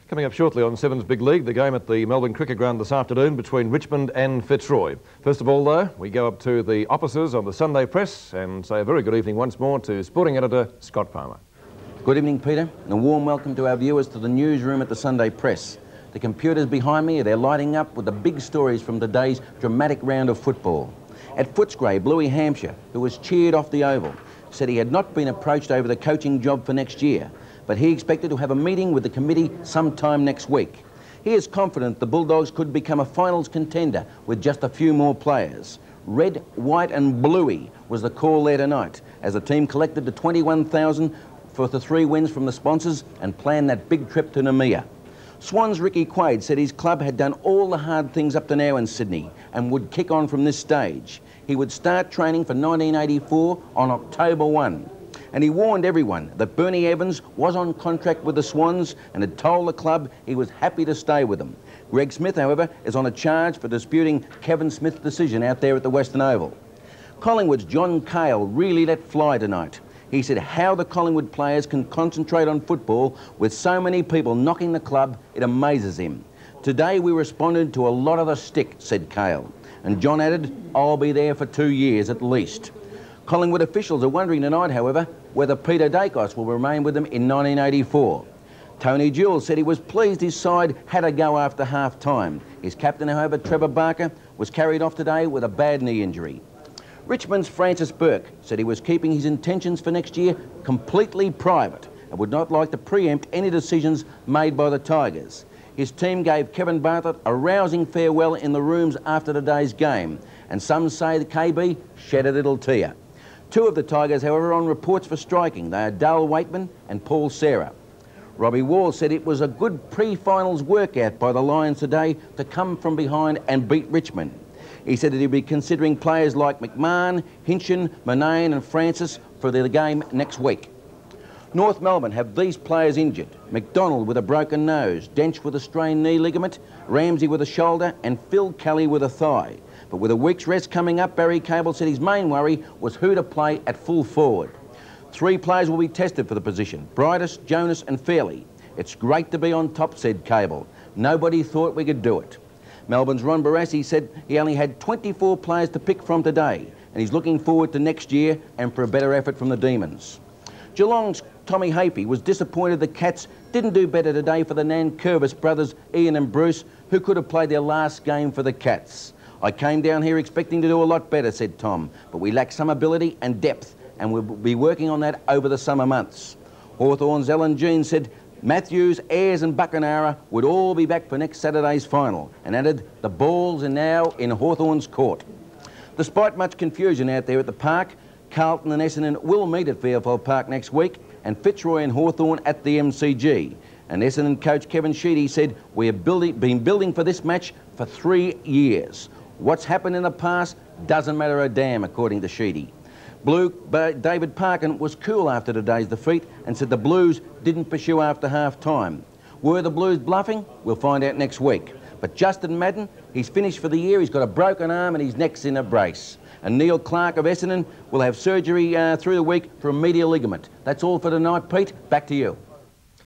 Coming up shortly on Sevens Big League, the game at the Melbourne Cricket Ground this afternoon between Richmond and Fitzroy. First of all, though, we go up to the offices of the Sunday Press and say a very good evening once more to sporting editor Scot Palmer. Good evening, Peter, and a warm welcome to our viewers to the newsroom at the Sunday Press. The computers behind me, they're lighting up with the big stories from today's dramatic round of football. At Footscray, Bluey, Hampshire, who was cheered off the oval, said he had not been approached over the coaching job for next year, but he expected to have a meeting with the committee sometime next week. He is confident the Bulldogs could become a finals contender with just a few more players. Red, white and bluey was the call there tonight as the team collected the $21,000 for the 3 wins from the sponsors and planned that big trip to Namibia. Swans' Ricky Quaid said his club had done all the hard things up to now in Sydney and would kick on from this stage. He would start training for 1984 on October 1. And he warned everyone that Bernie Evans was on contract with the Swans and had told the club he was happy to stay with them. Greg Smith, however, is on a charge for disputing Kevin Smith's decision out there at the Western Oval. Collingwood's John Cale really let fly tonight. He said how the Collingwood players can concentrate on football with so many people knocking the club, it amazes him. Today we responded to a lot of the stick, said Cale. And John added, I'll be there for 2 years at least. Collingwood officials are wondering tonight, however, whether Peter Dacos will remain with them in 1984. Tony Jewell said he was pleased his side had a go after half-time. His captain, however, Trevor Barker, was carried off today with a bad knee injury. Richmond's Francis Burke said he was keeping his intentions for next year completely private and would not like to preempt any decisions made by the Tigers. His team gave Kevin Bartlett a rousing farewell in the rooms after today's game, and some say the KB shed a little tear. 2 of the Tigers, however, are on reports for striking. They are Dale Waitman and Paul Serra. Robbie Wall said it was a good pre-finals workout by the Lions today to come from behind and beat Richmond. He said that he'd be considering players like McMahon, Hinchin, Murnane and Francis for the game next week. North Melbourne have these players injured: McDonald with a broken nose, Dench with a strained knee ligament, Ramsey with a shoulder and Phil Kelly with a thigh. But with a week's rest coming up, Barry Cable said his main worry was who to play at full forward. 3 players will be tested for the position: Brightus, Jonas and Fairley. It's great to be on top, said Cable. Nobody thought we could do it. Melbourne's Ron Barassi said he only had 24 players to pick from today, and he's looking forward to next year and for a better effort from the Demons. Geelong's Tommy Hapey was disappointed the Cats didn't do better today for the Nankervis brothers, Ian and Bruce, who could have played their last game for the Cats. I came down here expecting to do a lot better, said Tom, but we lack some ability and depth, and we'll be working on that over the summer months. Hawthorn's Alan Jean said Matthews, Ayres and Buckenara would all be back for next Saturday's final, and added the balls are now in Hawthorn's court. Despite much confusion out there at the park, Carlton and Essendon will meet at VFL Park next week, and Fitzroy and Hawthorn at the MCG. And Essendon coach Kevin Sheedy said, we have been building for this match for 3 years. What's happened in the past doesn't matter a damn, according to Sheedy. Blue David Parkin was cool after today's defeat and said the Blues didn't pursue after half-time. Were the Blues bluffing? We'll find out next week. But Justin Madden, he's finished for the year. He's got a broken arm and his neck's in a brace. And Neil Clark of Essendon will have surgery through the week for a medial ligament. That's all for tonight, Pete. Back to you.